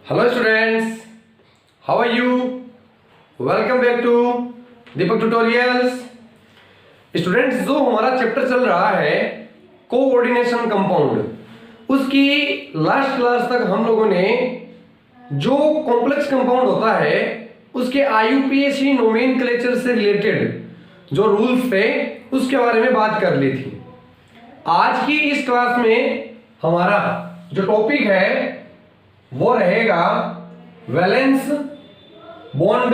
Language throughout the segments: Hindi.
Hello students, how are you? Welcome back to Deepak tutorials. Students, जो हमारा चैप्टर चल रहा है कोऑर्डिनेशन कंपाउंड, उसकी लास्ट क्लास तक हम लोगों ने जो कॉम्प्लेक्स कंपाउंड होता है उसके आईयूपीएसी नोमेनक्लेचर से रिलेटेड जो रूल्स थे उसके बारे में बात कर ली थी। आज की इस क्लास में हमारा जो टॉपिक है वो रहेगा वैलेंस बॉन्ड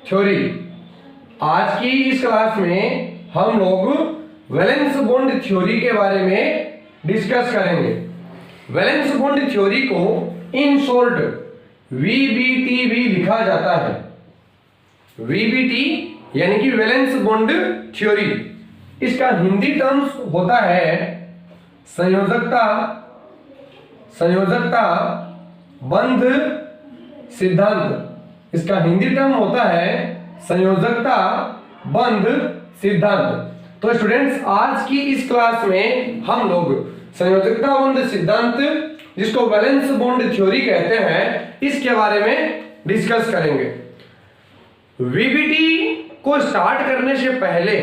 थ्योरी। आज की इस क्लास में हम लोग वैलेंस बॉन्ड थ्योरी के बारे में डिस्कस करेंगे। वैलेंस बॉन्ड थ्योरी को इन शॉर्ट वीबीटी भी लिखा जाता है। वीबीटी यानी कि वैलेंस बॉन्ड थ्योरी, इसका हिंदी टर्म्स होता है संयोजकता बंध सिद्धांत। इसका हिंदी टर्म होता है संयोजकता बंध सिद्धांत। तो स्टूडेंट्स, आज की इस क्लास में हम लोग संयोजकता बंध सिद्धांत, जिसको वैलेंस बॉन्ड थ्योरी कहते हैं, इसके बारे में डिस्कस करेंगे। वीबीटी को स्टार्ट करने से पहले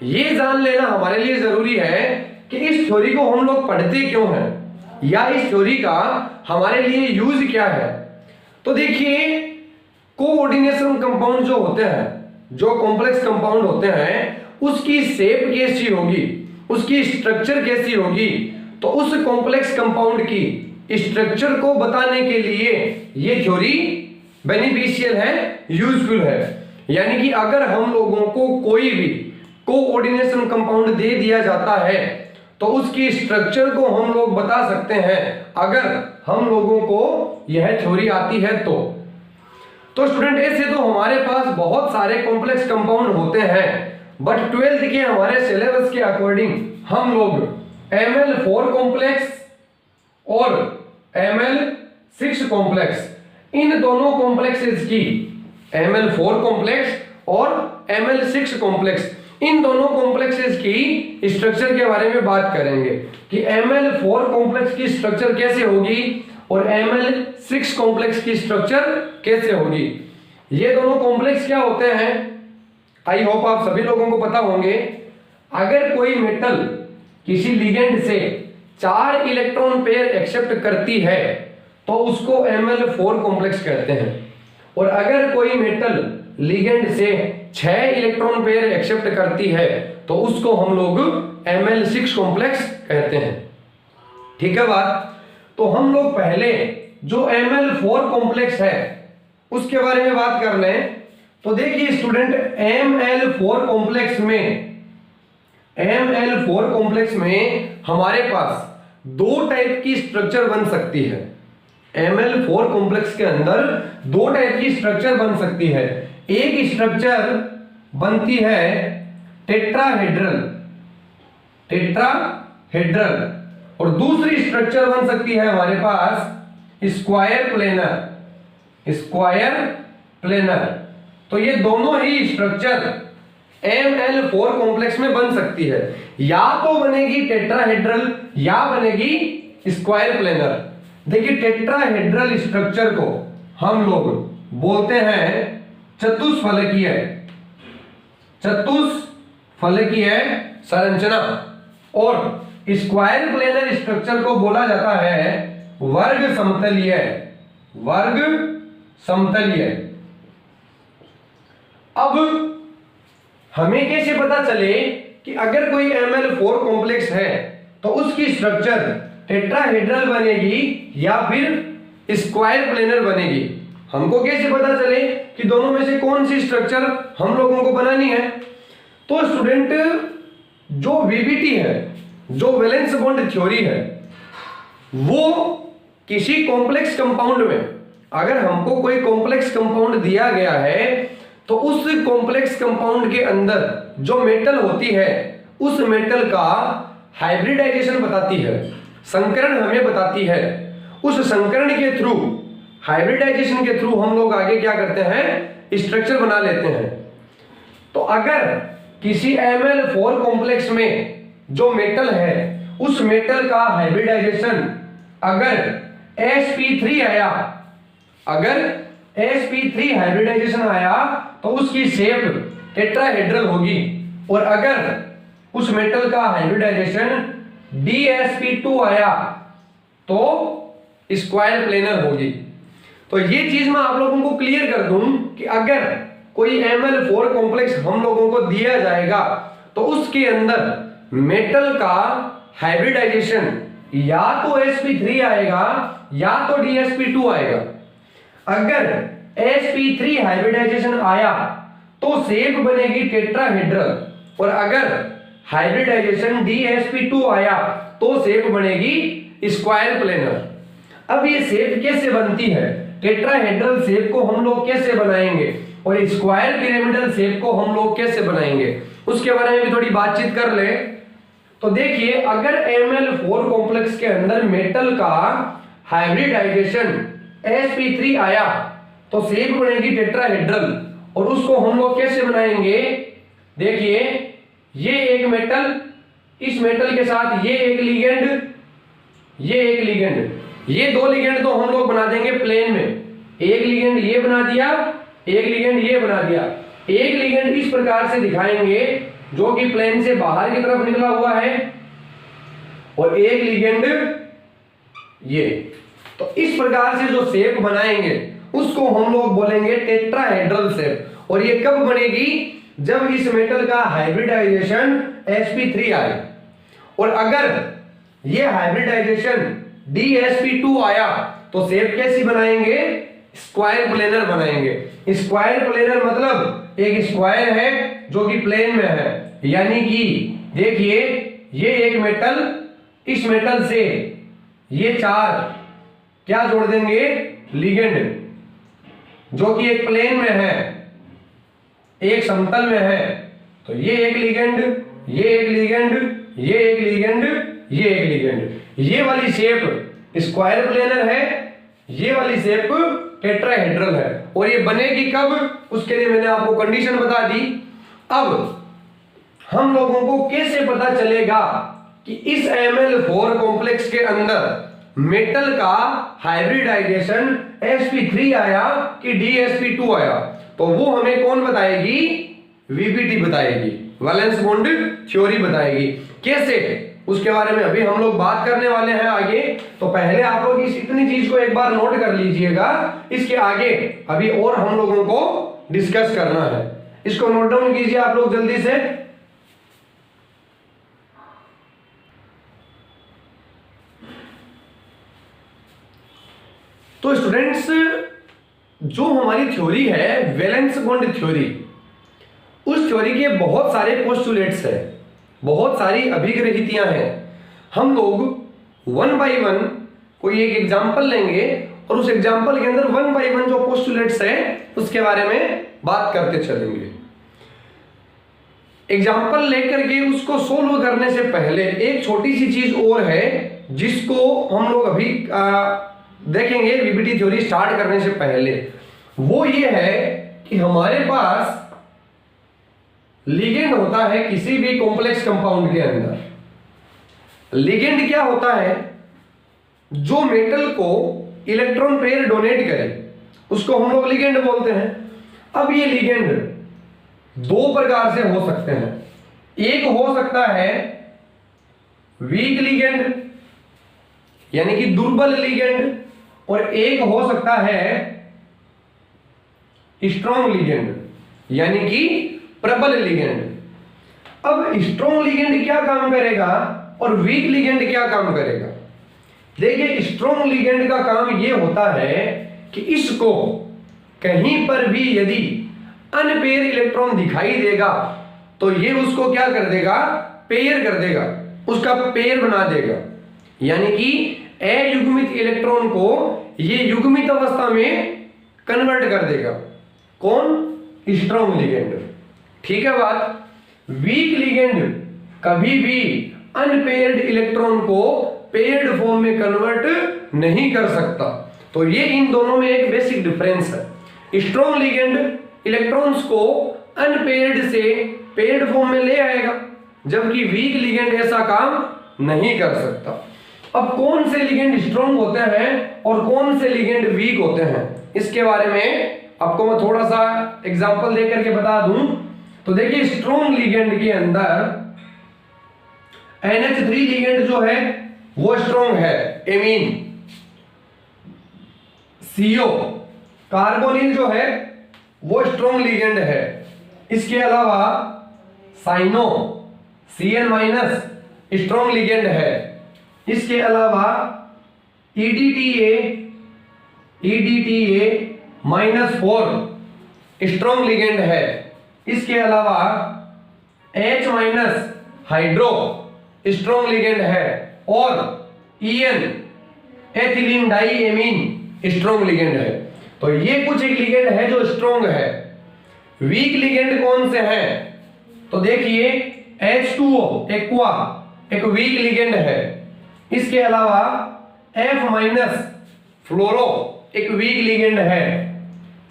ये जान लेना हमारे लिए जरूरी है कि इस थ्योरी को हम लोग पढ़ते क्यों हैं या इस थ्योरी का हमारे लिए यूज क्या है। तो देखिए, कोऑर्डिनेशन कंपाउंड जो होते हैं, जो कॉम्प्लेक्स कंपाउंड होते हैं, उसकी शेप कैसी होगी, उसकी स्ट्रक्चर कैसी होगी, तो उस कॉम्प्लेक्स कंपाउंड की स्ट्रक्चर को बताने के लिए ये थ्योरी बेनिफिशियल है, यूजफुल है। यानी कि अगर हम लोगों को कोई भी कोऑर्डिनेशन कंपाउंड दे दिया जाता है तो उसकी स्ट्रक्चर को हम लोग बता सकते हैं, अगर हम लोगों को यह थ्योरी आती है तो स्टूडेंट, ऐसे तो हमारे पास बहुत सारे कॉम्प्लेक्स कंपाउंड होते हैं, बट 12th के हमारे सिलेबस के अकॉर्डिंग हम लोग Ml4 कॉम्प्लेक्स और Ml6 कॉम्प्लेक्स, इन दोनों कॉम्प्लेक्सेस की Ml4 कॉम्प्लेक्स और Ml6 कॉम्प्लेक्स, इन दोनों कॉम्प्लेक्सेस की स्ट्रक्चर के बारे में बात करेंगे कि Ml4 कॉम्प्लेक्स की स्ट्रक्चर कैसे होगी और Ml6 कॉम्प्लेक्स की स्ट्रक्चर कैसे होगी। ये दोनों कॉम्प्लेक्स क्या होते हैं, आई होप आप सभी लोगों को पता होंगे। अगर कोई मेटल किसी लिगेंड से 4 इलेक्ट्रॉन पेयर एक्सेप्ट करती है तो उसको Ml4 कॉम्प्लेक्स कहते हैं, और अगर कोई मेटल लिगेंड से 6 इलेक्ट्रॉन पेयर एक्सेप्ट करती है तो उसको हम लोग Ml6 कॉम्प्लेक्स कहते हैं। ठीक है बात। तो हम लोग पहले जो Ml4 कॉम्प्लेक्स है उसके बारे में बात कर लें। तो देखिए स्टूडेंट, Ml4 कॉम्प्लेक्स में हमारे पास दो टाइप की स्ट्रक्चर बन सकती है। Ml4 कॉम्प्लेक्स के अंदर दो टाइप की स्ट्रक्चर बन सकती है। एक स्ट्रक्चर बनती है टेट्राहेड्रल और दूसरी स्ट्रक्चर बन सकती है हमारे पास स्क्वायर प्लेनर। तो ये दोनों ही स्ट्रक्चर Ml4 कॉम्प्लेक्स में बन सकती है, या तो बनेगी टेट्राहेड्रल या बनेगी स्क्वायर प्लेनर। देखिए, टेट्राहेड्रल स्ट्रक्चर को हम लोग बोलते हैं चतुष्फलकीय संरचना, और स्क्वायर प्लेनर स्ट्रक्चर को बोला जाता है वर्ग समतलीय। अब हमें कैसे पता चले कि अगर कोई Ml4 कॉम्प्लेक्स है तो उसकी स्ट्रक्चर टेट्राहेड्रल बनेगी या फिर स्क्वायर प्लेनर बनेगी? हमको कैसे पता चले कि दोनों में से कौन सी स्ट्रक्चर हम लोगों को बनानी है? तो स्टूडेंट, जो वीबीटी है, जो वैलेंस बॉन्ड थ्योरी है, वो किसी कॉम्प्लेक्स कंपाउंड में, अगर हमको कोई कॉम्प्लेक्स कंपाउंड दिया गया है तो उस कॉम्प्लेक्स कंपाउंड के अंदर जो मेटल होती है उस मेटल का हाइब्रिडाइजेशन बताती है, संकरण हमें बताती है। उस संकरण के थ्रू, हाइब्रिडाइजेशन के थ्रू हम लोग आगे क्या करते हैं, स्ट्रक्चर बना लेते हैं। तो अगर किसी Ml4 कॉम्प्लेक्स में जो मेटल है उस मेटल का हाइब्रिडाइजेशन अगर sp3 आया, अगर sp3 हाइब्रिडाइजेशन आया तो उसकी शेप टेट्राहेड्रल होगी, और अगर उस मेटल का हाइब्रिडाइजेशन dsp2 आया तो स्क्वायर प्लेनर होगी। तो ये चीज मैं आप लोगों को क्लियर कर दूं कि अगर कोई Ml4 कॉम्प्लेक्स हम लोगों को दिया जाएगा तो उसके अंदर मेटल का हाइब्रिडाइजेशन या तो sp3 आएगा या तो dsp2 आएगा। अगर sp3 हाइब्रिडाइजेशन आया तो शेप बनेगी टेट्राहेड्रल, और अगर हाइब्रिडाइजेशन dsp2 आया तो शेप बनेगी स्क्वायर प्लेनर। अब ये शेप कैसे बनती है, टेट्राहेड्रल शेप को हम लोग कैसे बनाएंगे और स्क्वायर पिरामिडल शेप को हम लोग कैसे बनाएंगे, उसके बारे में भी थोड़ी बातचीत कर ले। तो देखिए, अगर Ml4 कॉम्प्लेक्स के अंदर मेटल का हाइब्रिडाइजेशन sp3 आया तो शेप बनेगी टेट्राहेड्रल, और उसको हम लोग कैसे बनाएंगे, देखिए ये एक मेटल, इस मेटल के साथ ये एक लिगेंड, ये एक लिगेंड, ये दो लिगेंड तो हम लोग बना देंगे प्लेन में, एक लिगेंड ये बना दिया, एक लिगेंड ये बना दिया। एक लिगेंड इस प्रकार से दिखाएंगे जो कि प्लेन से बाहर की तरफ निकला हुआ है, और एक लिगेंड ये। तो इस प्रकार से जो शेप बनाएंगे उसको हम लोग बोलेंगे टेट्राहेड्रल शेप। और ये कब बनेगी, जब इस मेटल का हाइब्रिडाइजेशन sp3 आए, और अगर ये हाइब्रिडाइजेशन dsp2 आया तो शेप कैसी बनाएंगे, स्क्वायर प्लेनर बनाएंगे। स्क्वायर प्लेनर मतलब एक स्क्वायर है जो कि प्लेन में है, यानी कि देखिए ये एक मेटल, इस मेटल से ये चार क्या जोड़ देंगे, लिगेंड, जो कि एक प्लेन में है, एक समतल में है। तो ये एक लिगेंड, ये एक लिगेंड, ये एक लिगेंड, ये एक लिगेंड। ये वाली शेप स्क्वायर प्लेनर है, ये वाली शेप टेट्राहेड्रल है। और ये बनेगी कब, उसके लिए मैंने आपको कंडीशन बता दी। अब हम लोगों को कैसे पता चलेगा कि इस Ml4 कॉम्प्लेक्स के अंदर मेटल का हाइब्रिडाइजेशन sp3 आया कि dsp2 आया, तो वो हमें कौन बताएगी, VBT बताएगी, वैलेंस बॉन्ड थ्योरी बताएगी। कैसे, उसके बारे में अभी हम लोग बात करने वाले हैं आगे। तो पहले आप लोग इस इतनी चीज को एक बार नोट कर लीजिएगा, इसके आगे अभी और हम लोगों को डिस्कस करना है। इसको नोट डाउन कीजिए आप लोग जल्दी से। तो स्टूडेंट्स, जो हमारी थ्योरी है वैलेंस बॉन्ड थ्योरी, उस थ्योरी के बहुत सारे पोस्टुलेट्स हैं, बहुत सारी अभिग्रहितियां हैं। हम लोग वन बाय वन कोई एक एग्जांपल लेंगे और उस एग्जांपल के अंदर वन बाय वन जो पोस्टुलेट्स हैं उसके बारे में बात करते चलेंगे। एग्जांपल लेकर के उसको सोल्व करने से पहले एक छोटी सी चीज और है जिसको हम लोग अभी देखेंगे वीबीटी थ्योरी स्टार्ट करने से पहले। वो ये है कि हमारे पास लिगेंड होता है किसी भी कॉम्प्लेक्स कंपाउंड के अंदर। लिगेंड क्या होता है, जो मेटल को इलेक्ट्रॉन पेयर डोनेट करे उसको हम लोग लिगेंड बोलते हैं। अब ये लिगेंड दो प्रकार से हो सकते हैं। एक हो सकता है वीक लिगेंड यानी कि दुर्बल लिगेंड, और एक हो सकता है स्ट्रॉन्ग लिगेंड यानी कि प्रबल लिगेंड। अब स्ट्रॉन्ग लिगेंड क्या काम करेगा और वीक लिगेंड क्या काम करेगा। देखिए, स्ट्रॉन्ग लिगेंड का काम यह होता है कि इसको कहीं पर भी यदि अनपेयर इलेक्ट्रॉन दिखाई देगा तो ये उसको क्या कर देगा, पेयर कर देगा, उसका पेयर बना देगा, यानी कि अयुग्मित इलेक्ट्रॉन को ये युग्मित अवस्था में कन्वर्ट कर देगा। कौन, स्ट्रॉन्ग लिगेंड। ठीक है बात। वीक लिगेंड कभी भी अनपेयर्ड इलेक्ट्रॉन को पेयर्ड फॉर्म में कन्वर्ट नहीं कर सकता। तो ये इन दोनों में एक बेसिक डिफरेंस है। स्ट्रॉन्ग लिगेंड इलेक्ट्रॉन्स को अनपेयर्ड से पेयर्ड फॉर्म में ले आएगा, जबकि वीक लिगेंड ऐसा काम नहीं कर सकता। अब कौन से लिगेंड स्ट्रॉन्ग होते हैं और कौन से लिगेंड वीक होते हैं, इसके बारे में आपको मैं थोड़ा सा एग्जांपल देकर के बता दूं। तो देखिए स्ट्रॉन्ग लिगेंड के अंदर NH3 लिगेंड जो है वो स्ट्रॉन्ग है, एमीन। CO कार्बोनिल जो है वो स्ट्रॉन्ग लिगेंड है। इसके अलावा cyano Cn minus strong ligand है। इसके अलावा EDTA -4 स्ट्रॉन्ग लिगेंड है। इसके अलावा H minus hydro strong ligand है और EN ethylene diamine strong ligand है। तो ये कुछ एक लिगेंड है जो स्ट्रॉन्ग है। वीक लिगेंड कौन से हैं? तो देखिए H2O एक्वा एक वीक लिगेंड है। इसके अलावा F माइनस फ्लोरो एक वीक लिगेंड है।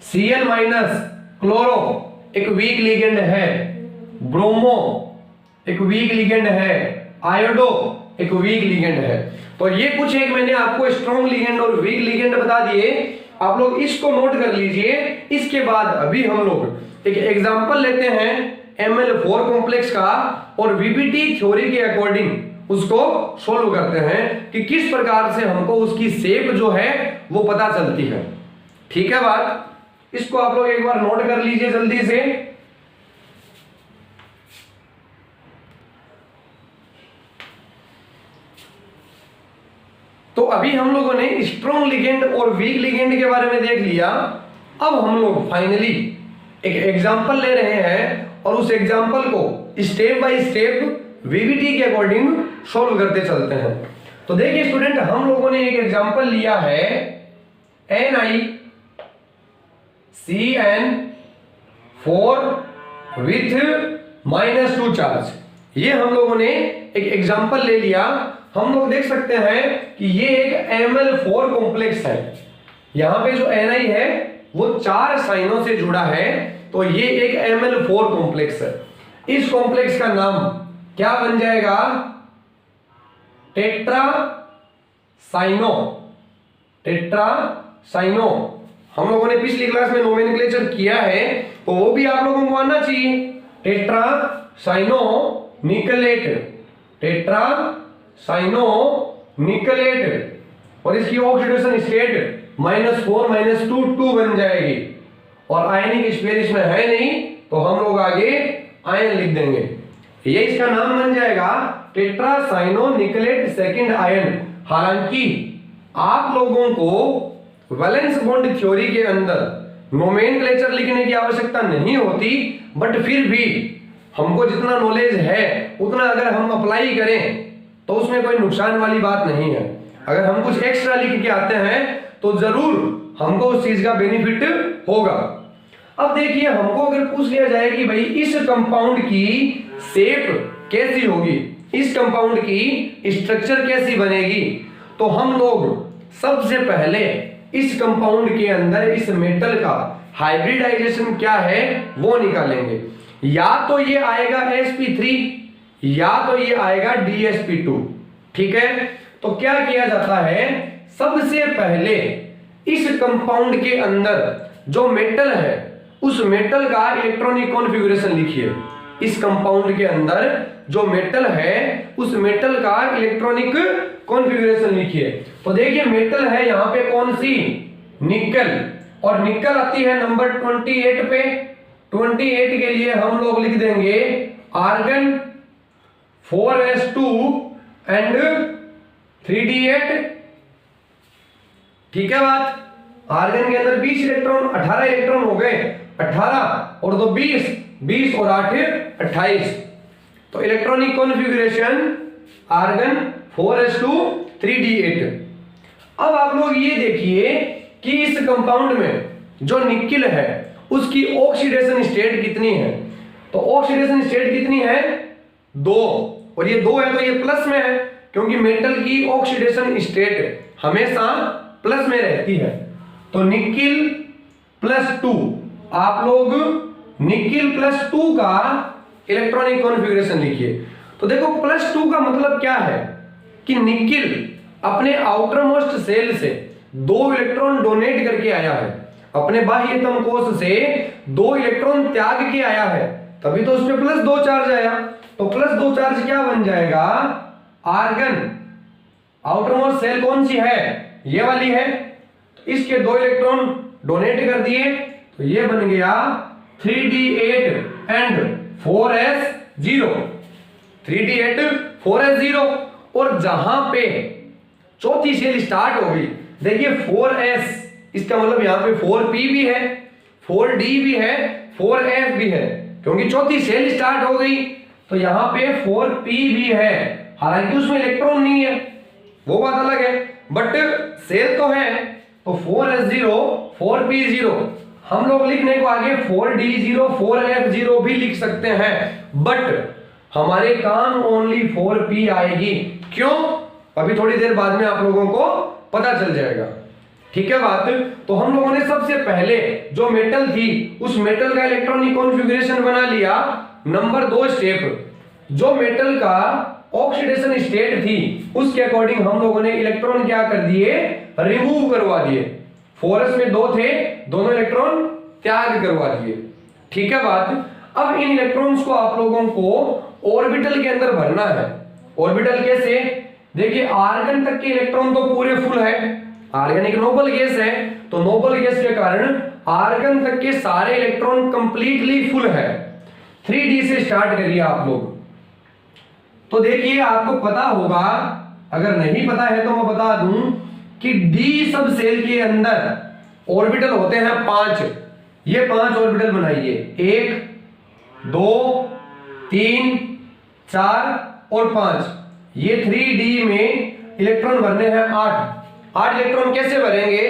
Cl माइनस क्लोरो एक वीक लिगेंड है। ब्रोमो एक वीक लिगेंड है। आयोडो एक वीक लिगेंड है। तो ये कुछ एक मैंने आपको स्ट्रॉन्ग लिगेंड और वीक लिगेंड बता दिए, आप लोग इसको नोट कर लीजिए। इसके बाद अभी हम लोग एक एग्जांपल लेते हैं ML4 कॉम्प्लेक्स का और VBT थ्योरी के अकॉर्डिंग उसको सोल्व करते हैं कि किस प्रकार से हमको उसकी शेप जो है वो पता चलती है। ठीक है बात, इसको आप लोग एक बार नोट कर लीजिए जल्दी से। तो अभी हम लोगों ने स्ट्रॉन्ग लिगेंड और वीक लिगेंड के बारे में देख लिया। अब हम लोग फाइनली एक एग्जांपल ले रहे हैं और उस एग्जांपल को स्टेप बाय स्टेप VBT के अकॉर्डिंग सॉल्व करते चलते हैं। तो देखिए स्टूडेंट, हम लोगों ने एक एग्जांपल लिया है NiCN4 विथ -2 चार्ज। ये हम लोगों ने एक एग्जांपल ले लिया। हम लोग देख सकते हैं कि ये एक ML4 कॉम्प्लेक्स है। यहां पे जो Ni है वो 4 साइनों से जुड़ा है, तो ये एक ML4 कॉम्प्लेक्स है। इस कॉम्प्लेक्स का नाम क्या बन जाएगा? टेट्रासाइनो। टेट्रासाइनो हम लोगों ने पिछली क्लास में नोमेनक्लेचर किया है, तो वो भी आप लोगों को आना चाहिए। टेट्रासाइनो निकलेट, टेट्रासाइनो निकलेट, और इसकी ऑक्सीडेशन स्टेट -4 -2 2 बन जाएगी। और आयनिक स्पेयर इसमें है नहीं, तो हम लोग आगे आयन लिख देंगे। ये इसका नाम बन जाएगा टेट्रासाइनो निकलेट सेकंड आयन। हालांकि आप लोगों को वैलेंस बॉन्ड थ्योरी के अंदर नोमेनक्लेचर लिखने की आवश्यकता नहीं होती, बट फिर भी हमको जितना नॉलेज है उतना अगर हम अप्लाई करें तो उसमें कोई नुकसान वाली बात नहीं है। अगर हम कुछ एक्स्ट्रा लिख के आते हैं तो जरूर हमको उस चीज का बेनिफिट होगा। अब देखिए, हमको अगर पूछ लिया जाए कि भाई इस कंपाउंड की शेप कैसी होगी, इस कंपाउंड की स्ट्रक्चर कैसी बनेगी, तो हम लोग सबसे पहले इस कंपाउंड के अंदर इस मेटल का हाइब्रिडाइजेशन क्या है वो निकालेंगे। या तो ये आएगा sp3 या तो ये आएगा dsp2। ठीक है, तो क्या किया जाता है, सबसे पहले इस कंपाउंड के अंदर जो मेटल है उस मेटल का इलेक्ट्रॉनिक कॉन्फ़िगरेशन लिखिए। इस कंपाउंड के अंदर जो मेटल है उस मेटल का इलेक्ट्रॉनिक कॉन्फ़िगरेशन लिखिए। तो देखिए मेटल है यहाँ पे कौन सी, निकल, और निकल आती है नंबर 28 पे। 28 के लिए हम लोग लिख देंगे आर्गन 4s2 एंड 3d8। ठीक है बात, आर्गन के अंदर 20 इलेक्ट्रॉन, 18 इलेक्ट्रॉन हो गए, 18 और 2 20, 20 और 8 28। तो electronic configuration argon 4s2 3d8। अब आप लोग ये देखिए कि इस कंपाउंड में जो निकिल है उसकी ऑक्सीडेशन स्टेट कितनी है। तो ऑक्सीडेशन स्टेट कितनी है, 2, और ये 2 है तो ये प्लस में है, क्योंकि मेटल की ऑक्सीडेशन स्टेट हमेशा प्लस में रहती है। तो निकिल +2, आप लोग निकिल +2 का इलेक्ट्रॉनिक कॉन्फ़िगरेशन लिखिए। तो देखो +2 का मतलब क्या है कि निकिल अपने आउटर मोस्ट सेल से 2 इलेक्ट्रॉन डोनेट करके आया है, अपने बाह्यतम कोश से 2 इलेक्ट्रॉन त्याग के आया है, तभी तो उसमें +2 चार्ज आया। तो +2 चार्ज क्या बन जाएगा? आर्गन। आउटर मोस्ट सेल कौन सी है? ये वाली है। तो इसके 2 इलेक्ट्रॉन डोनेट कर दिए, तो ये बन गया 3d8 and 4s0, 3d8 4s0। और जहां पे चौथी सेल स्टार्ट हो गई, देखिए 4s, इसका मतलब यहां पे 4p भी है, 4d भी है, 4f भी है, क्योंकि चौथी सेल स्टार्ट हो गई। तो यहां पे 4p भी है, हालांकि उसमें इलेक्ट्रॉन नहीं है, वो बात अलग है, बट सेल तो है। तो 4s0 4p0, हम लोग लिखने को आगे 4d0 4f0 भी लिख सकते हैं, बट हमारे काम ओनली 4p आएगी। क्यों? अभी थोड़ी देर बाद में आप लोगों को पता चल जाएगा। ठीक है बात। तो हम लोगों ने सबसे पहले जो मेटल थी उस मेटल का इलेक्ट्रॉनिक कॉन्फ़िगरेशन बना लिया। नंबर 2 स्टेप, जो मेटल का ऑक्सीडेशन स्टेट थी उसके अकॉर्डिंग हम लोगों ने इलेक्ट्रॉन क्या कर दिए? रिमूव करवा दिए। 4s में 2 थे, दोनों इलेक्ट्रॉन त्याग करवा दिए। ठीक है बात। अब इन इलेक्ट्रॉन्स को आप लोगों को ऑर्बिटल के अंदर भरना है। ऑर्बिटल कैसे? देखिए आर्गन तक के इलेक्ट्रॉन तो पूरे फुल है, आर्गन एक नोबल गैस है, तो नोबल गैस के कारण आर्गन तक के सारे इलेक्ट्रॉन कंप्लीटली फुल है। 3d से स्टार्ट करिए आप लोग। तो देखिए आपको पता होगा, अगर नहीं पता है तो मैं बता दूं कि d सब सेल के अंदर ऑर्बिटल होते हैं 5। ये 5 ऑर्बिटल बनाइए, 1 2 3 4 और 5। ये 3d में इलेक्ट्रॉन भरने हैं 8 इलेक्ट्रॉन कैसे भरेंगे?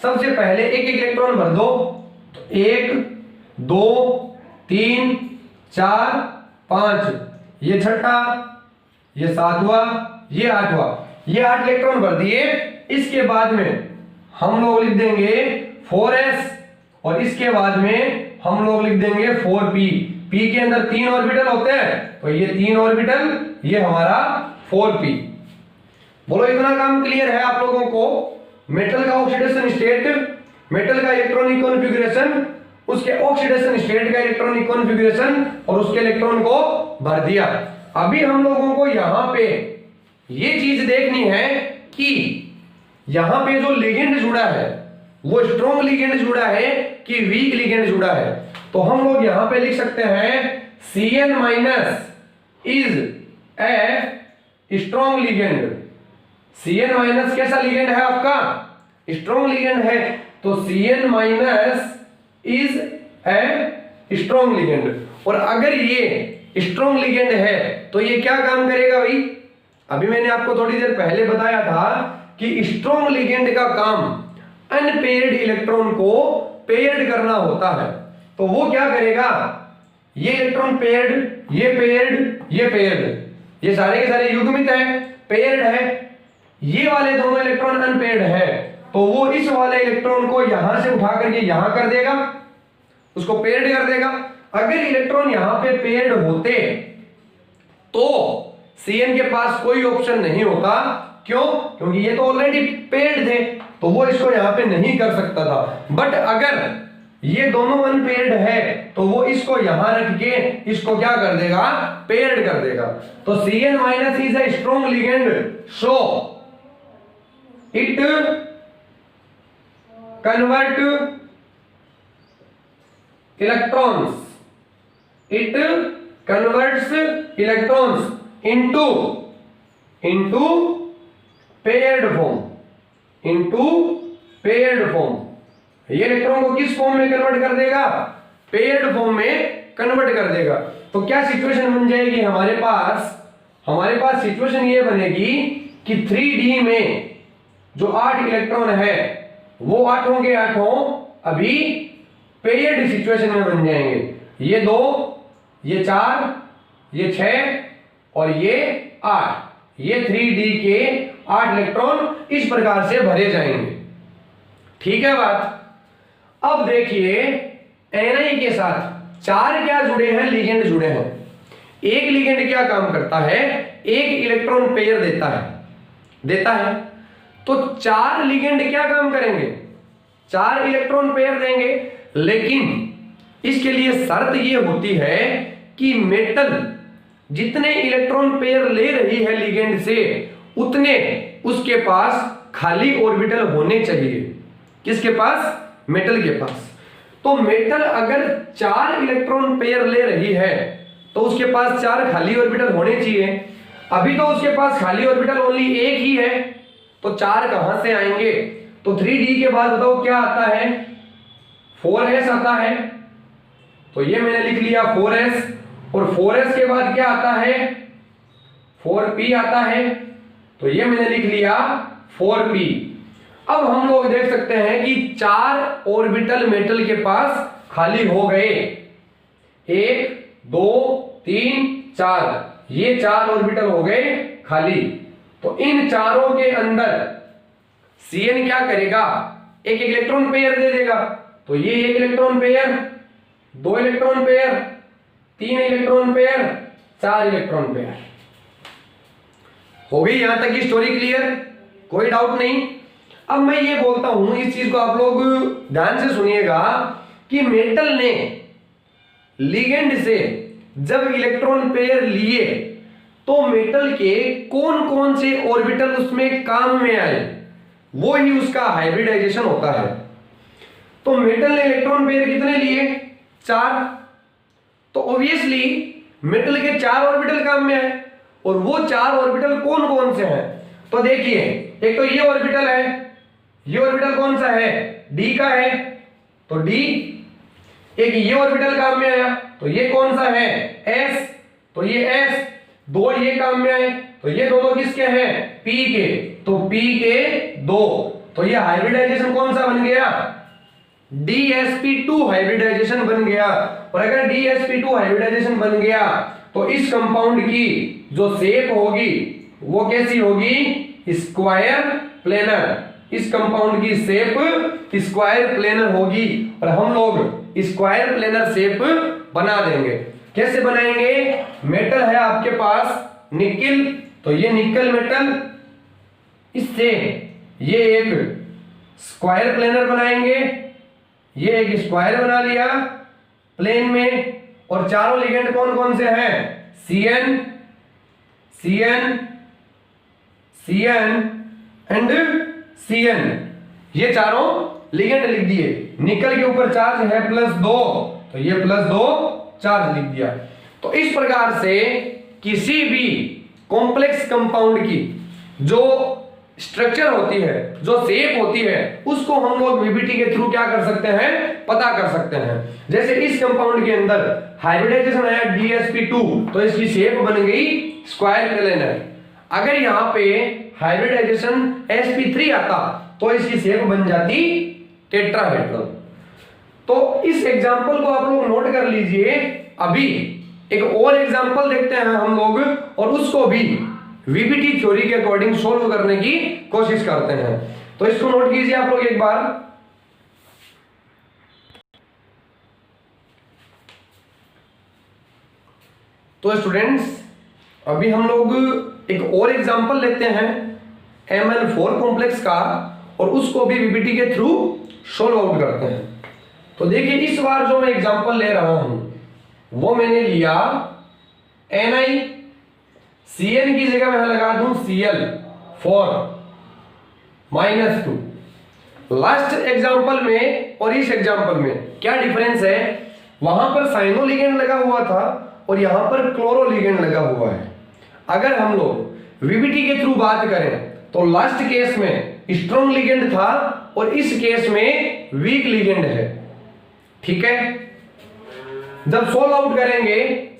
सबसे पहले एक एक इलेक्ट्रॉन भर दो। 1 2 3 4 5, ये 6ठा, ये 7वां, ये 8वां, ये 8 इलेक्ट्रॉन भर दिए। इसके बाद में हम लोग लिख देंगे 4s और इसके बाद में हम लोग लिख देंगे 4p। p के अंदर 3 ऑर्बिटल होते हैं, तो ये 3 ऑर्बिटल, ये हमारा 4p। बोलो इतना काम क्लियर है आप लोगों को? मेटल का ऑक्सीडेशन स्टेट, मेटल का इलेक्ट्रॉनिक कॉन्फ़िगरेशन, उसके ऑक्सीडेशन स्टेट का इलेक्ट्रॉनिक कॉन्फ़िगरेशन और उसके इलेक्ट्रॉन को भर दिया। अभी हम लोगों को यहां पे ये चीज देखनी है कि यहां पे जो लिगेंड जुड़ा है वो स्ट्रॉन्ग लिगेंड जुड़ा है कि वीक लिगेंड जुड़ा है। तो हम लोग यहां पे लिख सकते हैं Cn- is a strong ligand. Cn- कैसा लिगेंड है आपका? स्ट्रॉन्ग लिगेंड है। तो Cn- is a strong ligand. और अगर ये स्ट्रॉन्ग लिगेंड है तो ये क्या काम करेगा भाई? अभी मैंने आपको थोड़ी देर पहले बताया था कि स्ट्रॉन्ग लिगेंड का काम अनपेयर्ड इलेक्ट्रॉन को पेयर्ड करना होता है। तो वो क्या करेगा? ये इलेक्ट्रॉन पेयर्ड, ये पेयर्ड, ये पेयर्ड, ये सारे के सारे युग्मित है, पेयर्ड है। ये वाले दोनों इलेक्ट्रॉन अनपेयर्ड है, तो वो इस वाले इलेक्ट्रॉन को यहां से उठा करके यहां कर देगा, उसको पेयर्ड कर देगा। अगर इलेक्ट्रॉन यहां पे पेयर्ड होते तो Cn के पास कोई ऑप्शन नहीं होता। क्यों? क्योंकि ये तो ऑलरेडी पेयर्ड थे, तो वो इसको यहां पे नहीं कर सकता था। बट अगर ये दोनों अनपेयर्ड है तो वो इसको यहां रख के इसको क्या कर देगा? पेयर्ड कर देगा। तो Cn- is a strong ligand, so it convert electrons, it converts electrons into paired form, into paired form। ये इलेक्ट्रॉन को किस फॉर्म में कन्वर्ट कर देगा? पेयर्ड फॉर्म में कन्वर्ट कर देगा। तो क्या सिचुएशन बन जाएगी हमारे पास? हमारे पास सिचुएशन ये बनेगी कि 3d में जो 8 इलेक्ट्रॉन है वो 8 के 8 अभी पेयर्ड सिचुएशन में बन जाएंगे। ये 2, ये 4, ये 6 और ये 8, ये 3d के 8 इलेक्ट्रॉन इस प्रकार से भरे जाएंगे। ठीक है बात। अब देखिए Ni के साथ 4 क्या जुड़े हैं? लिगेंड जुड़े हैं। एक लिगेंड क्या काम करता है? एक इलेक्ट्रॉन पेयर देता है। तो 4 लिगेंड क्या काम करेंगे, 4 इलेक्ट्रॉन पेयर देंगे। लेकिन इसके लिए शर्त ये होती है कि मेटल जितने इलेक्ट्रॉन पेयर ले रही है लिगेंड से उतने उसके पास खाली ऑर्बिटल होने चाहिए। किसके पास, मेटल के पास। तो मेटल अगर 4 इलेक्ट्रॉन पेयर ले रही है तो उसके पास 4 खाली ऑर्बिटल होने चाहिए। अभी तो उसके पास खाली ऑर्बिटल ओनली एक ही है, तो 4 कहां से आएंगे। तो 3d के बाद बताओ क्या आता है, 4s आता है। तो ये मैंने लिख लिया 4s, और 4s के बाद क्या आता है, 4p आता है। तो ये मैंने लिख लिया 4p। अब हम लोग देख सकते हैं कि 4 ऑर्बिटल मेटल के पास खाली हो गए, 1 2 3 4, ये 4 ऑर्बिटल हो गए खाली। तो इन चारों के अंदर Cn क्या करेगा, एक इलेक्ट्रॉन पेयर दे देगा। तो ये 1 electron pair, 2 electron pair, 3 electron pair, 4 electron pair. हो गई यहां तक की स्टोरी क्लियर, कोई डाउट नहीं। अब मैं ये बोलता हूं, इस चीज को आप लोग ध्यान से सुनिएगा कि मेटल ने लिगेंड से जब इलेक्ट्रॉन पेयर लिए तो मेटल के कौन कौन से ऑर्बिटल उसमें काम में आए, वो ही उसका हाइब्रिडाइजेशन होता है। तो मेटल ने इलेक्ट्रॉन पेयर कितने लिए, 4। तो ऑब्वियसली मेटल के 4 ऑर्बिटल काम में आए, और वो 4 ऑर्बिटल कौन कौन से हैं। तो देखिए, एक तो ये ऑर्बिटल है, ये ऑर्बिटल कौन सा है, डी का है, तो डी। एक ये ऑर्बिटल काम में आया, तो ये कौन सा है, एस, तो ये एस। 2 ये काम में आए, तो ये दोनों किसके हैं, पी के, तो पी के 2। तो ये हाइब्रिडाइजेशन कौन सा बन गया, DsP2 हाइब्रिडाइजेशन बन गया। और अगर DsP2 हाइब्रिडाइजेशन बन गया तो इस कंपाउंड की जो शेप होगी वो कैसी होगी, स्क्वायर प्लेनर। इस कंपाउंड की शेप स्क्वायर प्लेनर होगी, और हम लोग स्क्वायर प्लेनर शेप बना देंगे। कैसे बनाएंगे, मेटल है आपके पास निकिल, तो ये निकल मेटल, इससे ये एक स्क्वायर प्लेनर बनाएंगे। ये एक स्क्वायर बना लिया प्लेन में, और चारों लिगेंड कौन कौन से हैं, Cn, Cn, Cn and Cn, ये चारों लिगेंड लिख दिए। निकल के ऊपर चार्ज है +2, तो ये +2 चार्ज लिख दिया। तो इस प्रकार से किसी भी कॉम्प्लेक्स कंपाउंड की जो स्ट्रक्चर होती है, जो शेप होती है, उसको हम लोग वीबीटी के थ्रू क्या कर सकते हैं, पता कर सकते हैं। जैसे इस कंपाउंड के अंदर हाइब्रिडाइजेशन आया DsP2, तो इसकी शेप बन गई स्क्वायर प्लेनर। अगर यहां पे हाइब्रिडाइजेशन sp3 आता तो इसकी शेप बन जाती टेट्राहेड्रल। तो इस एग्जांपल को आप लोग नोट कर लीजिए। अभी एक और एग्जांपल देखते हैं हम लोग, और उसको भी वीबीटी थ्योरी के अकॉर्डिंग सोल्व करने की कोशिश करते हैं। तो इसको नोट कीजिए आप लोग एक बार। तो स्टूडेंट्स, अभी हम लोग एक और एग्जांपल लेते हैं Mn4 कॉम्प्लेक्स का, और उसको भी वीबीटी के थ्रू सोल्व आउट करते हैं। तो देखिए, इस बार जो मैं एग्जांपल ले रहा हूं वो मैंने लिया Ni, Cn की जगह मैं लगा दूं Cl4 -2। लास्ट एग्जांपल में और इस एग्जांपल में क्या डिफरेंस है, वहां पर साइनो लिगेंड लगा हुआ था और यहां पर क्लोरो लिगेंड लगा हुआ है। अगर हम लोग वीबीटी के थ्रू बात करें तो लास्ट केस में स्ट्रॉन्ग लिगेंड था और इस केस में वीक लिगेंड है। ठीक है, जब सोल्व आउट करेंगे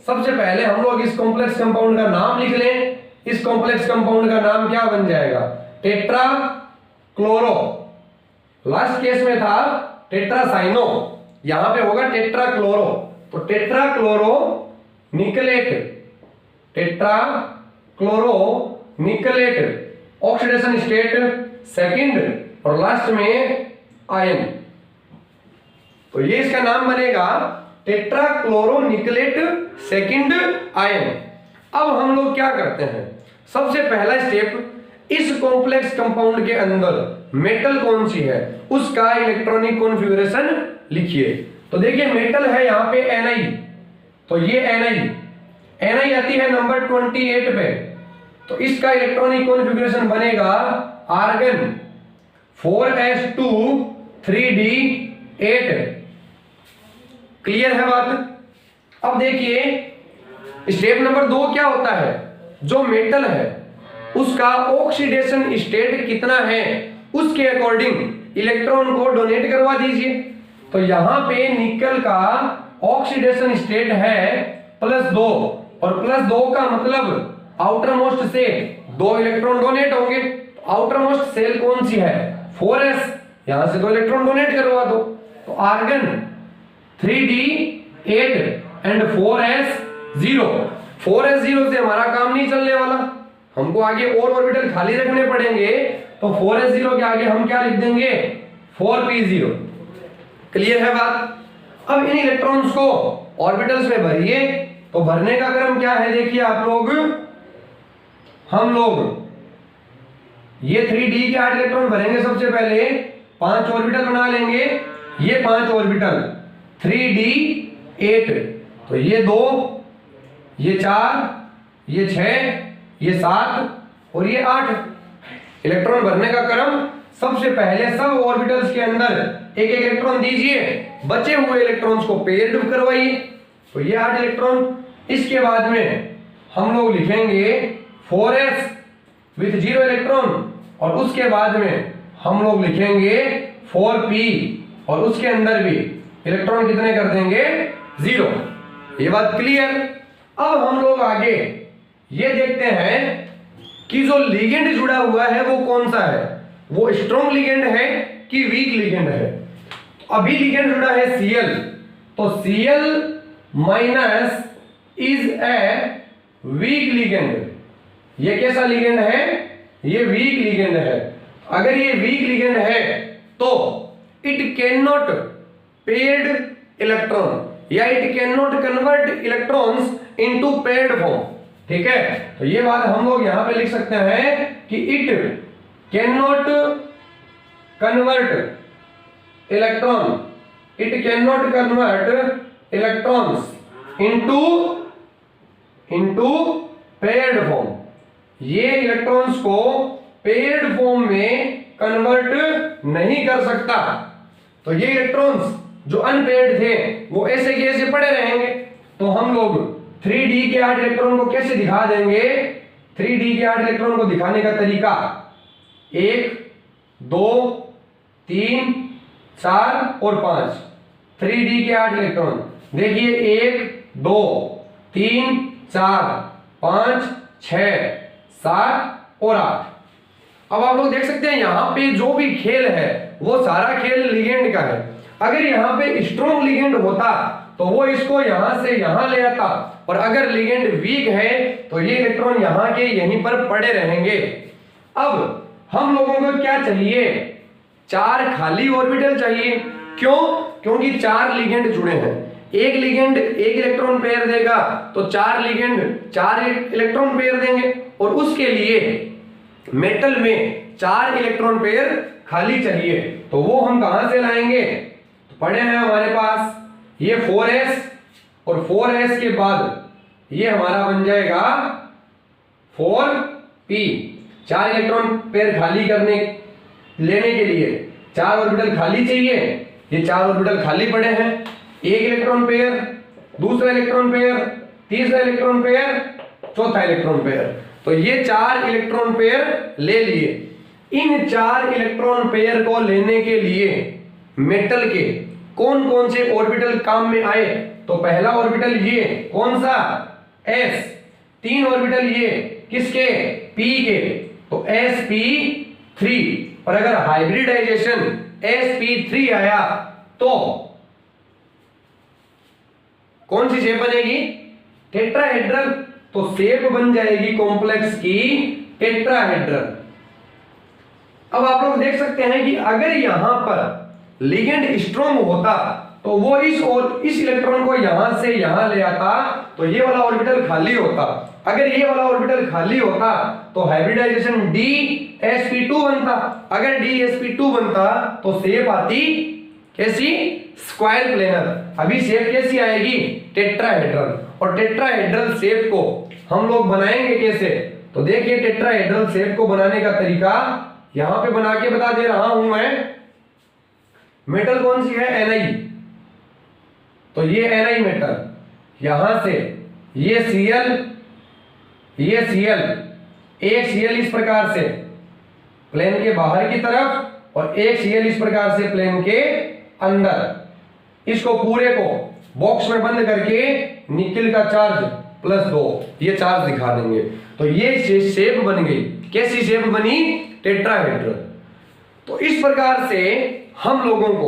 सबसे पहले हम लोग इस कॉम्प्लेक्स कंपाउंड का नाम लिख लें। इस कॉम्प्लेक्स कंपाउंड का नाम क्या बन जाएगा, टेट्रा क्लोरो। लास्ट केस में था टेट्रासाइनो, यहां पे होगा टेट्रा क्लोरो। तो tetra chloro निकलेट, tetra chloro निकलेट, oxidation state second, और लास्ट में आयन। तो ये इसका नाम बनेगा टेट्रा क्लोरो निकलेट सेकंड आयन। अब हम लोग क्या करते हैं, सबसे पहला स्टेप इस कॉम्प्लेक्स कंपाउंड के अंदर मेटल कौन सी है उसका इलेक्ट्रॉनिक कॉन्फ़िगरेशन लिखिए। तो देखिए मेटल है यहाँ पे Na, तो ये Na आती है नंबर 28 पे, तो इसका इलेक्ट्रॉनिक कॉन्फ़िगरेशन बनेगा आर्गन 4s2 3d8। क्लियर है बात। अब देखिए स्टेप नंबर 2 क्या होता है, जो मेटल है उसका ऑक्सीडेशन स्टेट कितना है उसके अकॉर्डिंग इलेक्ट्रॉन को डोनेट करवा दीजिए। तो यहां पे निकल का ऑक्सीडेशन स्टेट है +2, और +2 का मतलब आउटर मोस्ट से 2 इलेक्ट्रॉन डोनेट होंगे। आउटर मोस्ट सेल कौन सी है 4s, यहां से 2 इलेक्ट्रॉन डोनेट करवा दो। तो argon 3d8 and 4s0। 4s0 से हमारा काम नहीं चलने वाला, हमको आगे और ऑर्बिटल खाली रखने पड़ेंगे। तो 4s0 के आगे हम क्या लिख देंगे 4p0। क्लियर है बात। अब इन इलेक्ट्रॉन्स को ऑर्बिटल्स में भरिए। तो भरने का क्रम क्या है देखिए आप लोग, हम लोग ये 3d के 8 इलेक्ट्रॉन भरेंगे। सबसे पहले 5 ऑर्बिटल बना लेंगे, ये 5 ऑर्बिटल 3d8, तो ये 2, ये 4, ये 6, ये 7 और ये 8 इलेक्ट्रॉन भरने का क्रम। सबसे पहले सब ऑर्बिटल्स के अंदर एक इलेक्ट्रॉन दीजिए, बचे हुए इलेक्ट्रॉन्स को पेयर्ड करवाइए। तो ये 8 इलेक्ट्रॉन। इसके बाद में हम लोग लिखेंगे 4s विथ 0 इलेक्ट्रॉन, और उसके बाद में हम लोग लिखेंगे 4p, और उसके अंदर भी इलेक्ट्रॉन कितने कर देंगे 0। ये बात क्लियर। अब हम लोग आगे ये देखते हैं कि जो लिगेंड जुड़ा हुआ है वो कौन सा है, वो स्ट्रॉन्ग लिगेंड है कि वीक लिगेंड है। अभी लिगेंड जुड़ा है Cl, तो Cl minus is a week ligand. ये कैसा लिगेंड है, ये वीक लिगेंड है। अगर ये वीक लिगेंड है तो it can not paired electron, या it can not convert electrons into paired form. ठीक है, तो ये बात हम लोग यहां पे लिख सकते हैं कि it can not convert electron, it can not convert electrons into paired form. ये इलेक्ट्रॉन्स को पेयर्ड फॉर्म में कन्वर्ट नहीं कर सकता। तो ये इलेक्ट्रॉन्स जो अनपेयर्ड थे वो ऐसे के ऐसे पड़े रहेंगे। तो हम लोग 3d के 8 इलेक्ट्रॉन को कैसे दिखा देंगे, 3d के 8 इलेक्ट्रॉन को दिखाने का तरीका 1 2 3 4 और 5। 3d के 8 इलेक्ट्रॉन देखिए 1 2 3 4 5 6 7 और 8। अब आप लोग देख सकते हैं यहां पे जो भी खेल है वो सारा खेल लिगेंड का है। अगर यहां पे स्ट्रॉन्ग लिगेंड होता तो वो इसको यहां से यहां ले आता, और अगर लिगेंड वीक है तो ये इलेक्ट्रॉन यहां के यहीं पर पड़े रहेंगे। अब हम लोगों को क्या चाहिए, 4 खाली ऑर्बिटल चाहिए। क्यों, क्योंकि 4 लिगेंड जुड़े हैं। एक लिगेंड 1 इलेक्ट्रॉन पेयर देगा तो 4 लिगेंड 4 इलेक्ट्रॉन पेयर देंगे, और उसके लिए मेटल में 4 इलेक्ट्रॉन पेयर खाली चाहिए। तो वो हम कहां से लाएंगे, पड़े हैं हमारे पास ये 4s, और 4s के बाद ये हमारा बन जाएगा 4p। 4 इलेक्ट्रॉन पेयर खाली लेने के लिए 4 ऑर्बिटल खाली चाहिए। ये 4 ऑर्बिटल खाली पड़े हैं, 1 इलेक्ट्रॉन पेयर, दूसरा इलेक्ट्रॉन पेयर, तीसरा इलेक्ट्रॉन पेयर, चौथा इलेक्ट्रॉन पेयर। तो ये 4 इलेक्ट्रॉन पेयर ले लिए। इन 4 इलेक्ट्रॉन पेयर को लेने के लिए मेटल के कौन कौन से ऑर्बिटल काम में आए, तो पहला ऑर्बिटल ये कौन सा s, 3 ऑर्बिटल ये किसके p के, तो sp3। और अगर हाइब्रिडाइजेशन sp3 आया तो कौन सी शेप बनेगी, टेट्राहेड्रल। तो शेप बन जाएगी कॉम्प्लेक्स की टेट्राहेड्रल। अब आप लोग देख सकते हैं कि अगर यहां पर लिगेंड स्ट्रॉन्ग होता तो वो इस इलेक्ट्रॉन को यहां से यहां ले आता, तो ये वाला ऑर्बिटल खाली होता, अगर ये वाला ऑर्बिटल खाली होता तो हाइब्रिडाइजेशन DsP2 बनता। अगर DsP2 बनता तो शेप आती कैसी? Square planar. अभी शेप कैसी आएगी? टेट्राहेड्रल। और टेट्राहेड्रल शेप को हम लोग बनाएंगे कैसे? तो देखिए टेट्राहेड्रल शेप को बनाने का तरीका यहां पे बना के बता दे रहा हूं मैं। मेटल कौन सी है? Na। तो ये Na मेटल, यहां से ये Cl, ये Cl, एक Cl इस प्रकार से प्लेन के बाहर की तरफ और एक Cl इस प्रकार से प्लेन के अंदर। इसको पूरे को बॉक्स में बंद करके निकेल का चार्ज +2 ये चार्ज दिखा देंगे। तो ये शेप बन गई। कैसी शेप बनी? टेट्राहेड्रल। तो इस प्रकार से हम लोगों को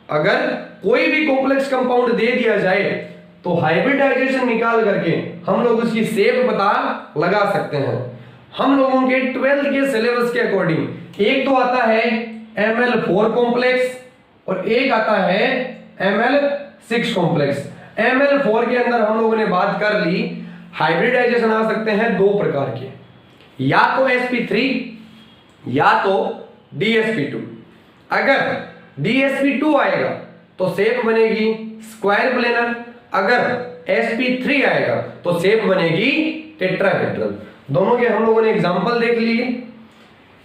अगर कोई भी कॉम्प्लेक्स कंपाउंड दे दिया जाए तो हाइब्रिडाइजेशन निकाल करके हम लोग उसकी शेप पता लगा सकते हैं। हम लोगों के 12th के सिलेबस के अकॉर्डिंग एक तो आता है Ml4 कॉम्प्लेक्स और एक आता है Ml6 कॉम्प्लेक्स। Ml4 के अंदर हम लोगों ने बात कर ली, हाइब्रिडाइजेशन आ सकते हैं दो प्रकार के, या तो sp3 या तो DsP2। अगर DsP2 आएगा तो शेप बनेगी स्क्वायर प्लेनर, अगर sp3 आएगा तो शेप बनेगी टेट्राहेड्रल। दोनों के हम लोगों ने एग्जांपल देख लिए।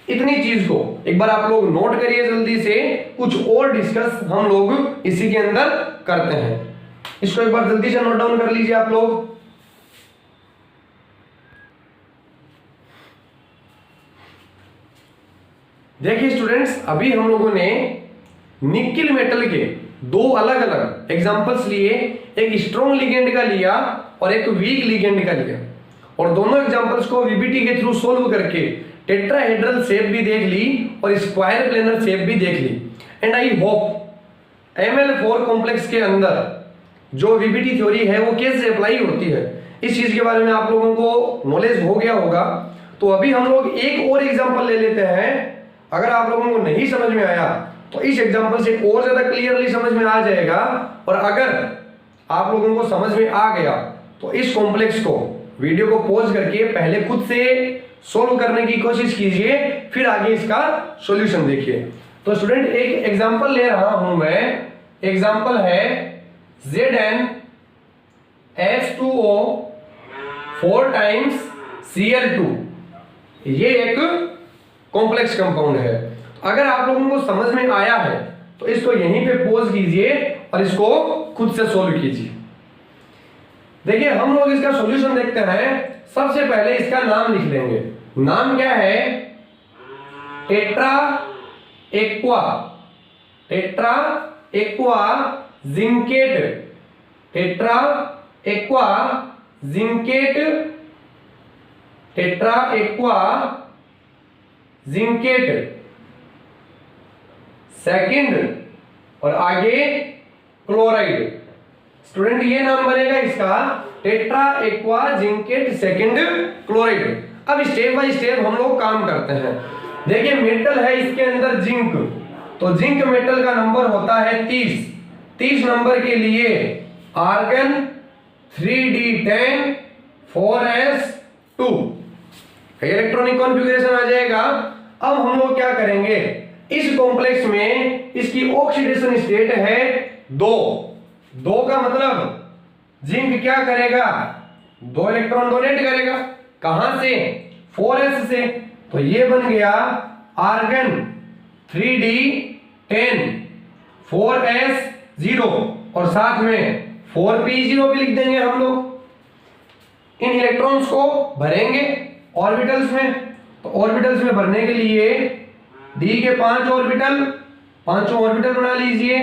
इतनी चीज को एक बार आप लोग नोट करिए जल्दी से, कुछ और डिस्कस हम लोग इसी के अंदर करते हैं। इसको एक बार जल्दी से नोट डाउन कर लीजिए आप लोग। देखिए स्टूडेंट्स, अभी हम लोगों ने निकिल मेटल के दो अलग अलग एग्जांपल्स लिए, एक स्ट्रॉन्ग लिगेंड का लिया और एक वीक लिगेंड का लिया, और दोनों एग्जांपल्स को वीबीटी के थ्रू सोल्व करके टेट्राहेड्रल शेप भी देख ली और स्क्वायर प्लेनर शेप भी देख ली। And I hope Ml4 complex के अंदर जो वीबीटी थ्योरी है वो कैसे अप्लाई होती है इस चीज के बारे में आप लोगों को नॉलेज हो गया होगा। तो अभी हम लोग एक और एग्जांपल ले लेते हैं। अगर आप लोगों को नहीं समझ में आया तो इस एग्जांपल से और ज्यादा क्लियरली समझ में आ जाएगा, और अगर आप लोगों को समझ में आ गया तो इस कॉम्प्लेक्स को वीडियो को पॉज करके पहले खुद से सोल्व करने की कोशिश कीजिए, फिर आगे इसका सॉल्यूशन देखिए। तो स्टूडेंट एक एग्जांपल ले रहा हूं मैं। एग्जांपल है ZnH2O 4 टाइम्स Cl2। ये एक कॉम्प्लेक्स कंपाउंड है। अगर आप लोगों को समझ में आया है तो इसको यहीं पे पॉज कीजिए और इसको खुद से सोल्व कीजिए। देखिए हम लोग इसका सॉल्यूशन देखते हैं। सबसे पहले इसका नाम लिख लेंगे। नाम क्या है? Tetra aqua zincate, tetra aqua zincate second, और आगे क्लोराइड। स्टूडेंट ये नाम बनेगा इसका tetra aqua zincate second chloride. अब स्टेप बाय स्टेप हम लोग काम करते हैं। देखिए मेटल है इसके अंदर जिंक, तो जिंक मेटल का नंबर होता है 30। 30 नंबर के लिए argon 3d10 4s2 electronic configuration आ जाएगा। अब हम लोग क्या करेंगे, इस कॉम्प्लेक्स में इसकी ऑक्सीडेशन स्टेट है 2। 2 का मतलब जिंक क्या करेगा? 2 इलेक्ट्रॉन डोनेट करेगा। कहां से? 4s से। तो ये बन गया आर्गन 3d10 4s0, और साथ में 4p0 भी लिख देंगे हम लोग। इन इलेक्ट्रॉन्स को भरेंगे ऑर्बिटल्स में। तो ऑर्बिटल्स में भरने के लिए d के 5 ऑर्बिटल, पांचों ऑर्बिटल बना लीजिए।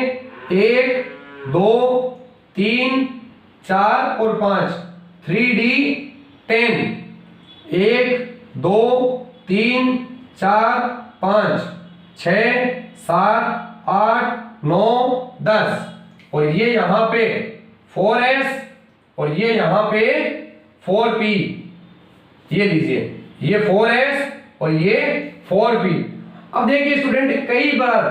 1 2 3 4 और 5 3d10 1 2 3 4 5 6 7 8 9 10, और ये यहां पे 4s और ये यहां पे 4p। ये लीजिए, ये 4s और ये 4p। अब देखिए स्टूडेंट, कई बार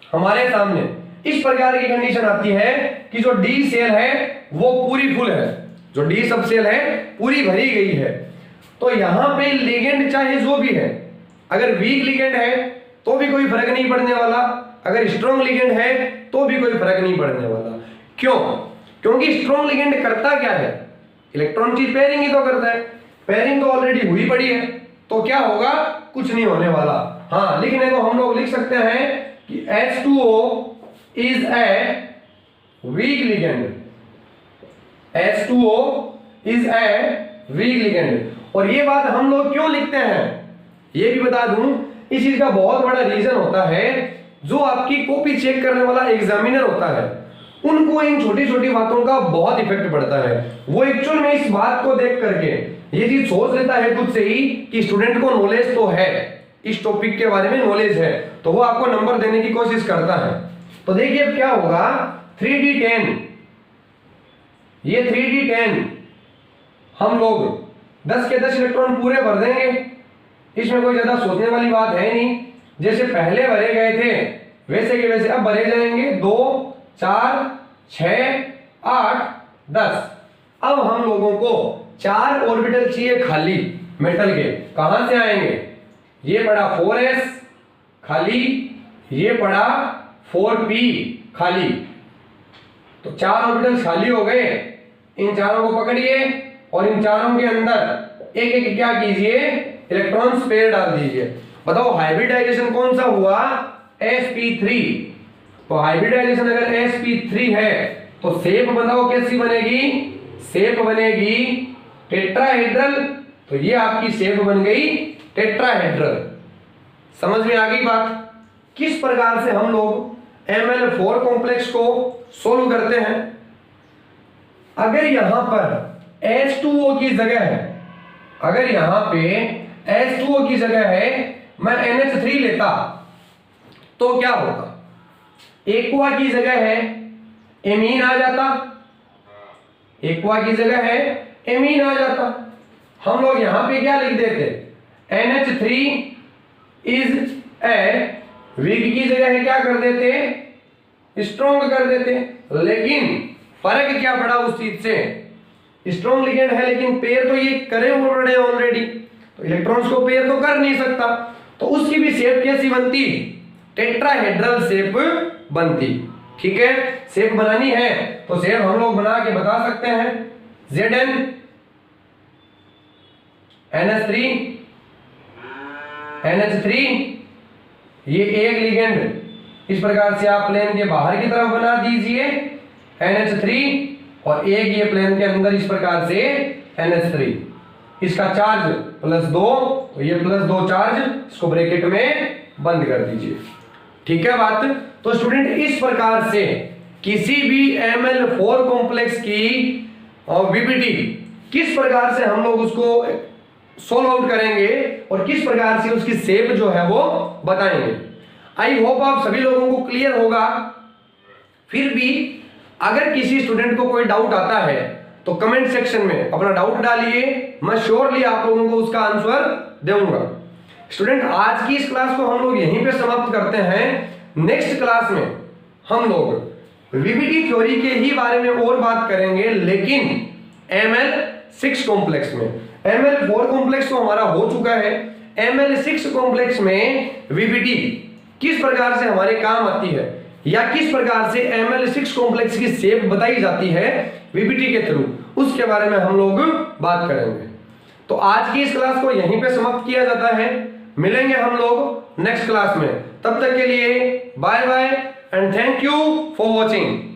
हमारे सामने इस प्रकार की कंडीशन आती है कि जो डी सेल है वो पूरी फुल है, जो डी सब शेल है पूरी भरी गई है। तो यहाँ पे लिगेंड चाहे जो भी है, अगर वीक लिगेंड है तो भी कोई फर्क नहीं पड़ने वाला, अगर स्ट्रॉन्ग लिगेंड है तो भी कोई फर्क नहीं पड़ने वाला। क्यों? क्योंकि स्ट्रॉन्ग लिगेंड करता क्या है, इलेक्ट्रॉन की पेयरिंग ही तो करता है। पेयरिंग तो ऑलरेडी हुई पड़ी है, तो क्या होगा, कुछ नहीं होने वाला। हाँ, लिखने को हम लोग लिख सकते हैं कि H2O is a week ligand, H2O is a week ligand. और ये बात हम लोग क्यों लिखते हैं ये भी बता दूं, इस चीज का बहुत बड़ा रीजन होता है, जो आपकी कॉपी चेक करने वाला एग्जामिनर होता है उनको इन छोटी छोटी बातों का बहुत इफेक्ट पड़ता है। वो एक्चुअल में इस बात को देख करके ये चीज सोच लेता है खुद से ही कि स्टूडेंट को नॉलेज तो है, इस टॉपिक के बारे में नॉलेज है, तो वो आपको नंबर देने की कोशिश करता है। तो देखिए अब क्या होगा, 3D10, ये 3D10 हम लोग 10 के 10 इलेक्ट्रॉन पूरे भर देंगे, इसमें कोई ज्यादा सोचने वाली बात है नहीं। जैसे पहले भरे गए थे वैसे के वैसे अब भरे जाएंगे, 2 4 6 8 10। अब हम लोगों को 4 ऑर्बिटल चाहिए खाली मेटल के। कहां से आएंगे, ये पड़ा 4s खाली, ये पड़ा 4p खाली, तो 4 ऑर्बिटल खाली हो गए। इन चारों को पकड़िए और इन चारों के अंदर एक एक क्या कीजिए, इलेक्ट्रॉन पेयर डाल दीजिए। बताओ हाइब्रिडाइजेशन कौन सा हुआ, sp3। तो हाइब्रिडाइजेशन अगर sp3 है तो शेप बताओ कैसी बनेगी, शेप बनेगी टेट्राहेड्रल। तो ये आपकी शेप बन गई टेट्राहेड्रल। समझ में आ गई बात, किस प्रकार से हम लोग Ml4 कॉम्प्लेक्स को सोल्व करते हैं। अगर यहां पर H2O की जगह है, अगर यहां पे H2O की जगह है मैं NH3 लेता तो क्या होता, एक्वा की जगह है एमीन आ जाता, एक्वा की जगह है एमीन आ जाता। हम लोग यहां पे क्या लिख देते, NH3 इज ए वीक की जगह है क्या कर देते, स्ट्रॉन्ग कर देते। लेकिन फर्क क्या पड़ा उस चीज से, स्ट्रॉन्ग लिगेंड है लेकिन पेयर तो ये करे हुए ऑलरेडी, तो इलेक्ट्रॉन्स को पेयर तो कर नहीं सकता, तो उसकी भी शेप कैसी बनती, टेट्राहेड्रल शेप बनती। ठीक है, शेप बनानी है तो शेप हम लोग बना के बता सकते हैं, Zn NH3 NH3, ये एक लिगेंड इस प्रकार से आप प्लेन के बाहर की तरफ बना दीजिए NH3, और एक ये प्लेन के अंदर इस प्रकार से NH3, इसका चार्ज +2, तो ये +2 चार्ज, इसको ब्रैकेट में बंद कर दीजिए। ठीक है बात। तो स्टूडेंट इस प्रकार से किसी भी Ml4 कॉम्प्लेक्स की VBT किस प्रकार से हम लोग उसको सोल्व आउट करेंगे और किस प्रकार से उसकी शेप जो है वो बताएंगे। आई होप आप सभी लोगों को क्लियर होगा। फिर भी अगर किसी स्टूडेंट को कोई डाउट आता है तो कमेंट सेक्शन में अपना डाउट डालिए, मैं श्योरली आप लोगों को उसका आंसर दूंगा। स्टूडेंट आज की इस क्लास को हम लोग यहीं पे समाप्त करते हैं। नेक्स्ट क्लास में हम लोग VBT थ्योरी के ही बारे में और बात करेंगे, लेकिन Ml6 कॉम्प्लेक्स में। Ml4 कॉम्प्लेक्स तो हमारा हो चुका है, Ml6 कॉम्प्लेक्स में VBT किस प्रकार से हमारे काम आती है या किस प्रकार से Ml6 कॉम्प्लेक्स की शेप बताई जाती है VBT के थ्रू, उसके बारे में हम लोग बात करेंगे। तो आज की इस क्लास को यहीं पे समाप्त किया जाता है। मिलेंगे हम लोग नेक्स्ट क्लास में, तब तक के लिए bye bye and thank you for watching.